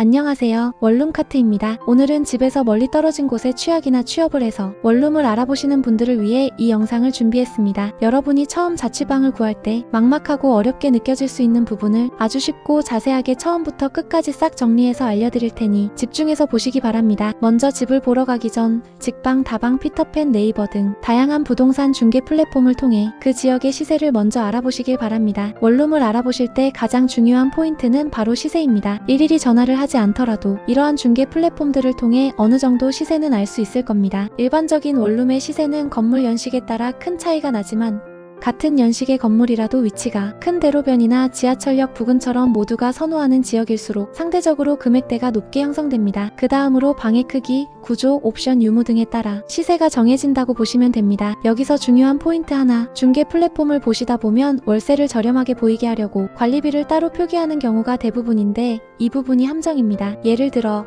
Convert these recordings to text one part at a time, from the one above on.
안녕하세요. 원룸카트입니다. 오늘은 집에서 멀리 떨어진 곳에 취약이나 취업을 해서 원룸을 알아보시는 분들을 위해 이 영상을 준비했습니다. 여러분이 처음 자취방을 구할 때 막막하고 어렵게 느껴질 수 있는 부분을 아주 쉽고 자세하게 처음부터 끝까지 싹 정리해서 알려드릴 테니 집중해서 보시기 바랍니다. 먼저 집을 보러 가기 전 직방, 다방, 피터팬, 네이버 등 다양한 부동산 중개 플랫폼을 통해 그 지역의 시세를 먼저 알아보시길 바랍니다. 원룸을 알아보실 때 가장 중요한 포인트는 바로 시세입니다. 일일이 전화를 하지 않더라도 이러한 중개 플랫폼들을 통해 어느 정도 시세는 알 수 있을 겁니다. 일반적인 원룸의 시세는 건물 연식에 따라 큰 차이가 나지만 같은 연식의 건물이라도 위치가 큰 대로변이나 지하철역 부근처럼 모두가 선호하는 지역일수록 상대적으로 금액대가 높게 형성됩니다. 그 다음으로 방의 크기, 구조, 옵션 유무 등에 따라 시세가 정해진다고 보시면 됩니다. 여기서 중요한 포인트 하나, 중개 플랫폼을 보시다 보면 월세를 저렴하게 보이게 하려고 관리비를 따로 표기하는 경우가 대부분인데 이 부분이 함정입니다. 예를 들어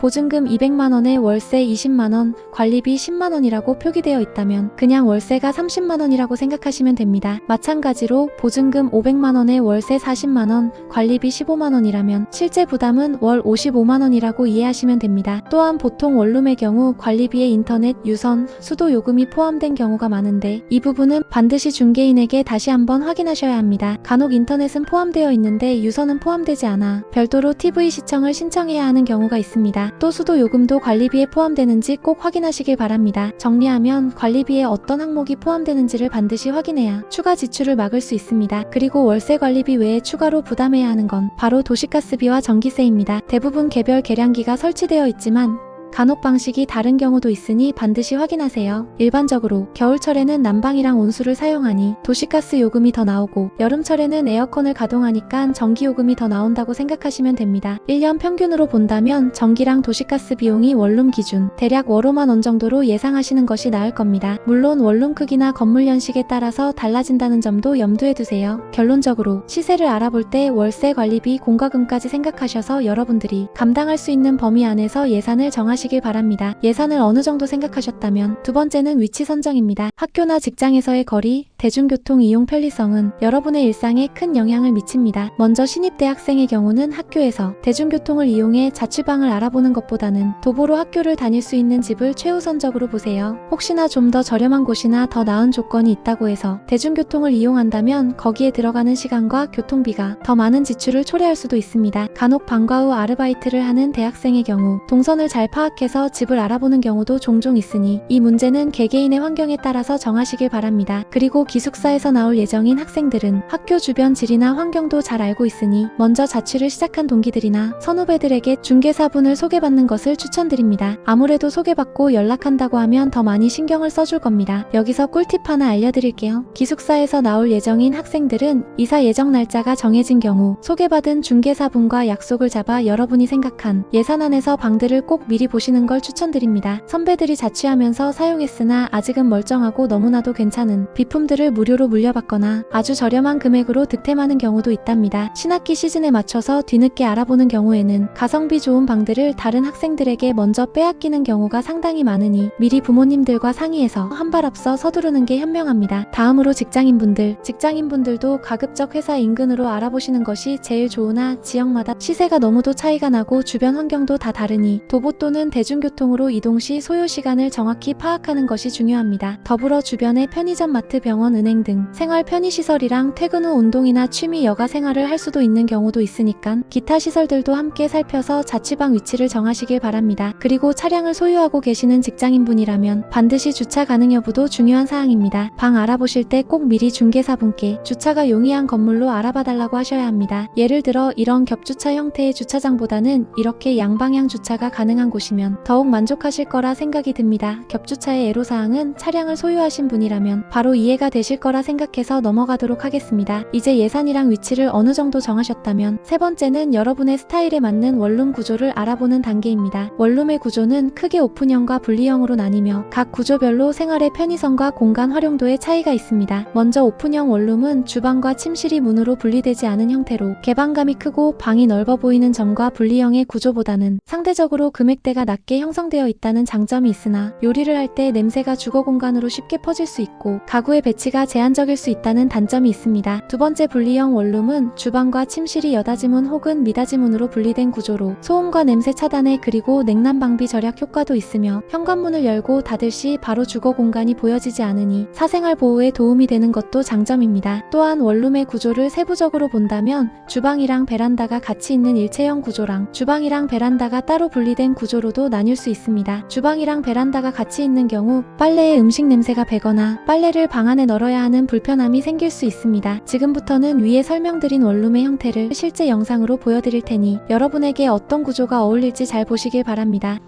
보증금 200만원에 월세 20만원, 관리비 10만원이라고 표기되어 있다면 그냥 월세가 30만원이라고 생각하시면 됩니다. 마찬가지로 보증금 500만원에 월세 40만원, 관리비 15만원이라면 실제 부담은 월 55만원이라고 이해하시면 됩니다. 또한 보통 원룸의 경우 관리비에 인터넷, 유선, 수도 요금이 포함된 경우가 많은데 이 부분은 반드시 중개인에게 다시 한번 확인하셔야 합니다. 간혹 인터넷은 포함되어 있는데 유선은 포함되지 않아 별도로 TV 시청을 신청해야 하는 경우가 있습니다. 또 수도 요금도 관리비에 포함되는지 꼭 확인하시길 바랍니다. 정리하면 관리비에 어떤 항목이 포함되는지를 반드시 확인해야 추가 지출을 막을 수 있습니다. 그리고 월세 관리비 외에 추가로 부담해야 하는 건 바로 도시가스비와 전기세입니다. 대부분 개별 계량기가 설치되어 있지만 간혹 방식이 다른 경우도 있으니 반드시 확인하세요. 일반적으로 겨울철에는 난방이랑 온수를 사용하니 도시가스 요금이 더 나오고 여름철에는 에어컨을 가동하니까 전기요금이 더 나온다고 생각하시면 됩니다. 1년 평균으로 본다면 전기랑 도시가스 비용이 원룸 기준 대략 월 5만 원 정도로 예상하시는 것이 나을 겁니다. 물론 원룸 크기나 건물 연식에 따라서 달라진다는 점도 염두에 두세요. 결론적으로 시세를 알아볼 때 월세 관리비, 공과금까지 생각하셔서 여러분들이 감당할 수 있는 범위 안에서 예산을 정하시길 바랍니다. 예산을 어느 정도 생각하셨다면 두 번째는 위치 선정입니다. 학교나 직장에서의 거리, 대중교통 이용 편리성은 여러분의 일상에 큰 영향을 미칩니다. 먼저 신입 대학생의 경우는 학교에서 대중교통을 이용해 자취방을 알아보는 것보다는 도보로 학교를 다닐 수 있는 집을 최우선적으로 보세요. 혹시나 좀 더 저렴한 곳이나 더 나은 조건이 있다고 해서 대중교통을 이용한다면 거기에 들어가는 시간과 교통비가 더 많은 지출을 초래할 수도 있습니다. 간혹 방과 후 아르바이트를 하는 대학생의 경우 동선을 잘 파악해서 집을 알아보는 경우도 종종 있으니 이 문제는 개개인의 환경에 따라서 정하시길 바랍니다. 그리고 기숙사에서 나올 예정인 학생들은 학교 주변 지리나 환경도 잘 알고 있으니 먼저 자취를 시작한 동기들이나 선후배들에게 중개사분을 소개받는 것을 추천드립니다. 아무래도 소개받고 연락한다고 하면 더 많이 신경을 써줄 겁니다. 여기서 꿀팁 하나 알려드릴게요. 기숙사에서 나올 예정인 학생들은 이사 예정 날짜가 정해진 경우 소개받은 중개사분과 약속을 잡아 여러분이 생각한 예산 안에서 방들을 꼭 미리 보시는 걸 추천드립니다. 선배들이 자취하면서 사용했으나 아직은 멀쩡하고 너무나도 괜찮은 비품들을 무료로 물려받거나 아주 저렴한 금액으로 득템하는 경우도 있답니다. 신학기 시즌에 맞춰서 뒤늦게 알아보는 경우에는 가성비 좋은 방들을 다른 학생들에게 먼저 빼앗기는 경우가 상당히 많으니 미리 부모님들과 상의해서 한 발 앞서 서두르는 게 현명합니다. 다음으로 직장인분들도 가급적 회사 인근으로 알아보시는 것이 제일 좋으나 지역마다 시세가 너무도 차이가 나고 주변 환경도 다 다르니 도보 또는 대중교통으로 이동 시 소요시간을 정확히 파악하는 것이 중요합니다. 더불어 주변에 편의점, 마트, 병원, 은행 등 생활 편의시설이랑 퇴근 후 운동이나 취미, 여가 생활을 할 수도 있는 경우도 있으니까 기타 시설들도 함께 살펴서 자취방 위치를 정하시길 바랍니다. 그리고 차량을 소유하고 계시는 직장인분이라면 반드시 주차 가능 여부도 중요한 사항입니다. 방 알아보실 때 꼭 미리 중개사분께 주차가 용이한 건물로 알아봐달라고 하셔야 합니다. 예를 들어 이런 겹주차 형태의 주차장보다는 이렇게 양방향 주차가 가능한 곳이면 더욱 만족하실 거라 생각이 듭니다. 겹주차의 애로사항은 차량을 소유하신 분이라면 바로 이해가 되실 거라 생각해서 넘어가도록 하겠습니다. 이제 예산이랑 위치를 어느 정도 정하셨다면 세 번째는 여러분의 스타일에 맞는 원룸 구조를 알아보는 단계입니다. 원룸의 구조는 크게 오픈형과 분리형으로 나뉘며 각 구조별로 생활의 편의성과 공간 활용도의 차이가 있습니다. 먼저 오픈형 원룸은 주방과 침실이 문으로 분리되지 않은 형태로 개방감이 크고 방이 넓어 보이는 점과 분리형의 구조보다는 상대적으로 금액대가 높이가 낮게 형성되어 있다는 장점이 있으나 요리를 할 때 냄새가 주거 공간으로 쉽게 퍼질 수 있고 가구의 배치가 제한적일 수 있다는 단점이 있습니다. 두 번째 분리형 원룸은 주방과 침실이 여닫이문 혹은 미닫이문으로 분리된 구조로 소음과 냄새 차단에 그리고 냉난 방비 절약 효과도 있으며 현관문을 열고 닫을 시 바로 주거 공간이 보여지지 않으니 사생활 보호에 도움이 되는 것도 장점입니다. 또한 원룸의 구조를 세부적으로 본다면 주방이랑 베란다가 같이 있는 일체형 구조랑 주방이랑 베란다가 따로 분리된 구조로도 나뉠 수 있습니다. 주방이랑 베란다가 같이 있는 경우 빨래에 음식 냄새가 배거나 빨래를 방 안에 널어야 하는 불편함이 생길 수 있습니다. 지금부터는 위에 설명드린 원룸의 형태를 실제 영상으로 보여드릴 테니 여러분에게 어떤 구조가 어울릴지 잘 보시길 바랍니다.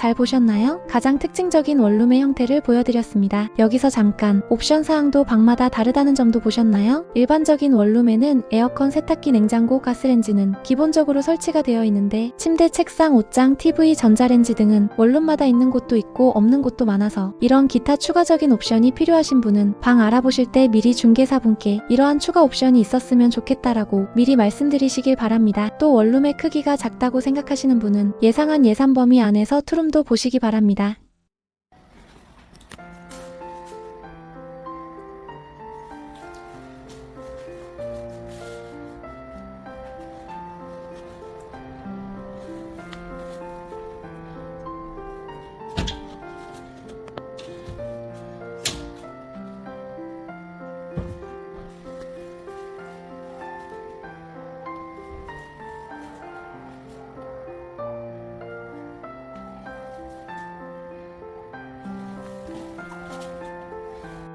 잘 보셨나요? 가장 특징적인 원룸의 형태를 보여드렸습니다. 여기서 잠깐 옵션 사항도 방마다 다르다는 점도 보셨나요? 일반적인 원룸에는 에어컨, 세탁기, 냉장고, 가스렌지는 기본적으로 설치가 되어 있는데 침대, 책상, 옷장, TV, 전자레인지 등은 원룸마다 있는 곳도 있고 없는 곳도 많아서 이런 기타 추가적인 옵션이 필요하신 분은 방 알아보실 때 미리 중개사분께 이러한 추가 옵션이 있었으면 좋겠다라고 미리 말씀드리시길 바랍니다. 또 원룸의 크기가 작다고 생각하시는 분은 예상한 예산 범위 안에서 투룸도 보시기 바랍니다.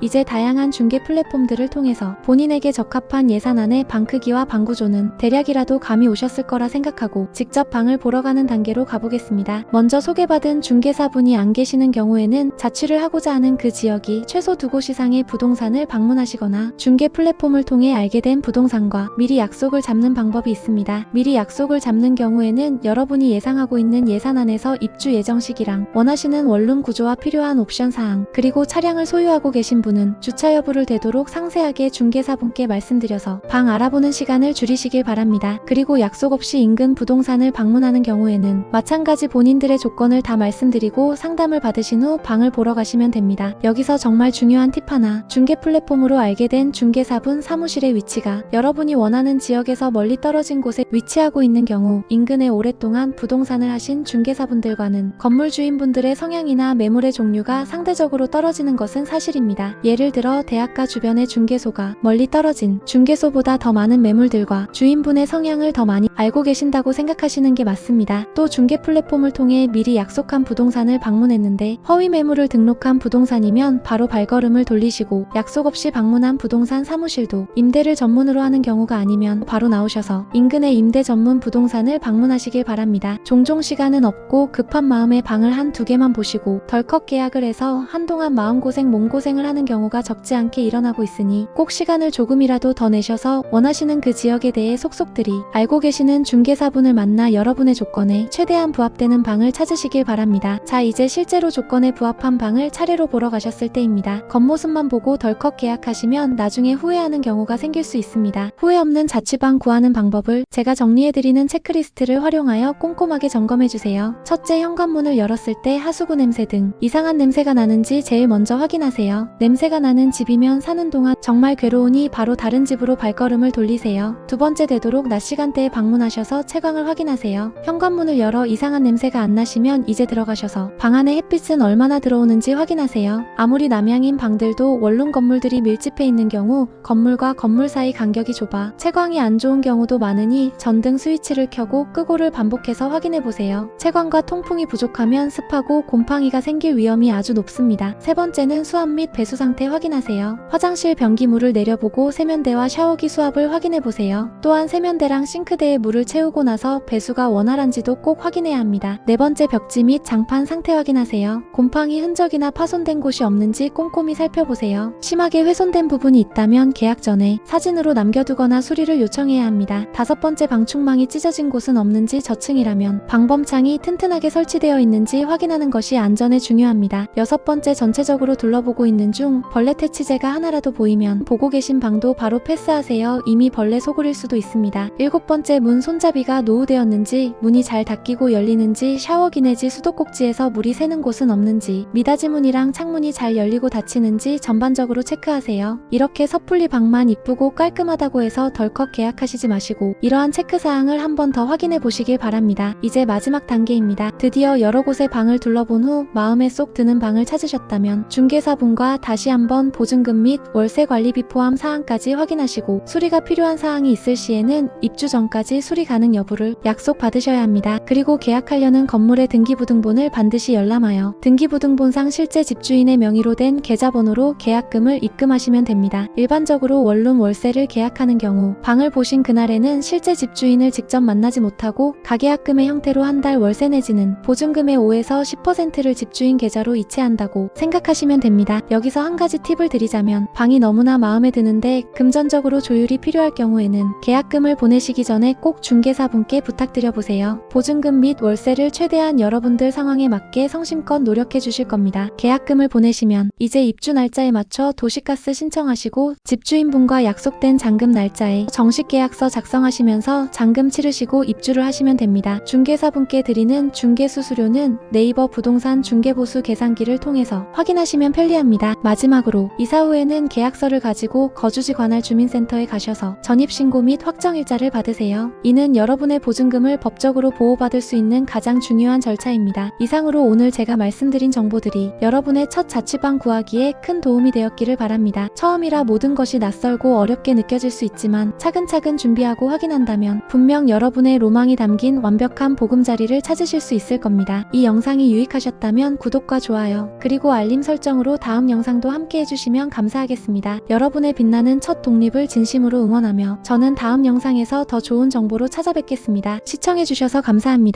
이제 다양한 중개 플랫폼들을 통해서 본인에게 적합한 예산안의 방 크기와 방 구조는 대략이라도 감이 오셨을 거라 생각하고 직접 방을 보러 가는 단계로 가보겠습니다. 먼저 소개받은 중개사분이 안 계시는 경우에는 자취를 하고자 하는 그 지역이 최소 2곳 이상의 부동산을 방문하시거나 중개 플랫폼을 통해 알게 된 부동산과 미리 약속을 잡는 방법이 있습니다. 미리 약속을 잡는 경우에는 여러분이 예상하고 있는 예산안에서 입주 예정 시기랑 원하시는 원룸 구조와 필요한 옵션 사항, 그리고 차량을 소유하고 계신 분은 주차 여부를 되도록 상세하게 중개사분께 말씀드려서 방 알아보는 시간을 줄이시길 바랍니다. 그리고 약속 없이 인근 부동산을 방문하는 경우에는 마찬가지 본인들의 조건을 다 말씀드리고 상담을 받으신 후 방을 보러 가시면 됩니다. 여기서 정말 중요한 팁 하나, 중개 플랫폼으로 알게 된 중개사분 사무실의 위치가 여러분이 원하는 지역에서 멀리 떨어진 곳에 위치하고 있는 경우 인근에 오랫동안 부동산을 하신 중개사분들과는 건물 주인분들의 성향이나 매물의 종류가 상대적으로 떨어지는 것은 사실입니다. 예를 들어 대학가 주변의 중개소가 멀리 떨어진 중개소보다 더 많은 매물들과 주인분의 성향을 더 많이 알고 계신다고 생각하시는 게 맞습니다. 또 중개 플랫폼을 통해 미리 약속한 부동산을 방문했는데 허위 매물을 등록한 부동산이면 바로 발걸음을 돌리시고 약속 없이 방문한 부동산 사무실도 임대를 전문으로 하는 경우가 아니면 바로 나오셔서 인근의 임대 전문 부동산을 방문하시길 바랍니다. 종종 시간은 없고 급한 마음에 방을 한 2개만 보시고 덜컥 계약을 해서 한동안 마음고생 몸고생을 하는 경우가 적지 않게 일어나고 있으니 꼭 시간을 조금이라도 더 내셔서 원하시는 그 지역에 대해 속속들이 알고 계시는 중개사분을 만나 여러분의 조건에 최대한 부합되는 방을 찾으시길 바랍니다. 자, 이제 실제로 조건에 부합한 방을 차례로 보러 가셨을 때입니다. 겉모습만 보고 덜컥 계약하시면 나중에 후회하는 경우가 생길 수 있습니다. 후회 없는 자취방 구하는 방법을 제가 정리해드리는 체크리스트를 활용하여 꼼꼼하게 점검해주세요. 첫째, 현관문을 열었을 때 하수구 냄새 등 이상한 냄새가 나는지 제일 먼저 확인하세요. 냄새가 나는 집이면 사는 동안 정말 괴로우니 바로 다른 집으로 발걸음을 돌리세요. 두 번째, 되도록 낮 시간대에 방문하셔서 채광을 확인하세요. 현관문을 열어 이상한 냄새가 안 나시면 이제 들어가셔서 방 안에 햇빛은 얼마나 들어오는지 확인하세요. 아무리 남향인 방들도 원룸 건물들이 밀집해 있는 경우 건물과 건물 사이 간격이 좁아 채광이 안 좋은 경우도 많으니 전등 스위치를 켜고 끄고를 반복해서 확인해보세요. 채광과 통풍이 부족하면 습하고 곰팡이가 생길 위험이 아주 높습니다. 세 번째는 수압 및 배수 상태 확인하세요. 화장실 변기물을 내려보고 세면대와 샤워기 수압을 확인해보세요. 또한 세면대랑 싱크대에 물을 채우고 나서 배수가 원활한지도 꼭 확인해야 합니다. 네 번째, 벽지 및 장판 상태 확인하세요. 곰팡이 흔적이나 파손된 곳이 없는지 꼼꼼히 살펴보세요. 심하게 훼손된 부분이 있다면 계약 전에 사진으로 남겨두거나 수리를 요청해야 합니다. 다섯 번째, 방충망이 찢어진 곳은 없는지 저층이라면 방범창이 튼튼하게 설치되어 있는지 확인하는 것이 안전에 중요합니다. 여섯 번째, 전체적으로 둘러보고 있는 중 벌레 퇴치제가 하나라도 보이면 보고 계신 방도 바로 패스하세요. 이미 벌레 소굴일 수도 있습니다. 일곱 번째, 문 손잡이가 노후되었는지 문이 잘 닫히고 열리는지 샤워기 내지 수도꼭지에서 물이 새는 곳은 없는지 미닫이 문이랑 창문이 잘 열리고 닫히는지 전반적으로 체크하세요. 이렇게 섣불리 방만 이쁘고 깔끔하다고 해서 덜컥 계약하시지 마시고 이러한 체크사항을 한 번 더 확인해 보시길 바랍니다. 이제 마지막 단계입니다. 드디어 여러 곳의 방을 둘러본 후 마음에 쏙 드는 방을 찾으셨다면 중개사분과 다시 한번 보증금 및 월세 관리비 포함 사항까지 확인하시고 수리가 필요한 사항이 있을 시에는 입주 전까지 수리 가능 여부를 약속 받으셔야 합니다. 그리고 계약하려는 건물의 등기부등본을 반드시 열람하여 등기부등본상 실제 집주인의 명의로 된 계좌번호로 계약금을 입금하시면 됩니다. 일반적으로 원룸 월세를 계약하는 경우 방을 보신 그날에는 실제 집주인을 직접 만나지 못하고 가계약금의 형태로 한 달 월세 내지는 보증금의 5에서 10%를 집주인 계좌로 이체한다고 생각하시면 됩니다. 여기서 한 가지 팁을 드리자면 방이 너무나 마음에 드는데 금전적으로 조율이 필요할 경우에는 계약금을 보내시기 전에 꼭 중개사분께 부탁드려보세요. 보증금 및 월세를 최대한 여러분들 상황에 맞게 성심껏 노력해 주실 겁니다. 계약금을 보내시면 이제 입주 날짜에 맞춰 도시가스 신청하시고 집주인분과 약속된 잔금 날짜에 정식 계약서 작성하시면서 잔금 치르시고 입주를 하시면 됩니다. 중개사분께 드리는 중개수수료는 네이버 부동산 중개보수 계산기를 통해서 확인하시면 편리합니다. 마지막으로 이사 후에는 계약서를 가지고 거주지 관할 주민센터에 가셔서 전입신고 및 확정일자를 받으세요. 이는 여러분의 보증금을 법적으로 보호받을 수 있는 가장 중요한 절차입니다. 이상으로 오늘 제가 말씀드린 정보들이 여러분의 첫 자취방 구하기에 큰 도움이 되었기를 바랍니다. 처음이라 모든 것이 낯설고 어렵게 느껴질 수 있지만 차근차근 준비하고 확인한다면 분명 여러분의 로망이 담긴 완벽한 보금자리를 찾으실 수 있을 겁니다. 이 영상이 유익하셨다면 구독과 좋아요 그리고 알림 설정으로 다음 영상도 앞으로도 함께 해주시면 감사하겠습니다. 여러분의 빛나는 첫 독립을 진심으로 응원하며 저는 다음 영상에서 더 좋은 정보로 찾아뵙겠습니다. 시청해주셔서 감사합니다.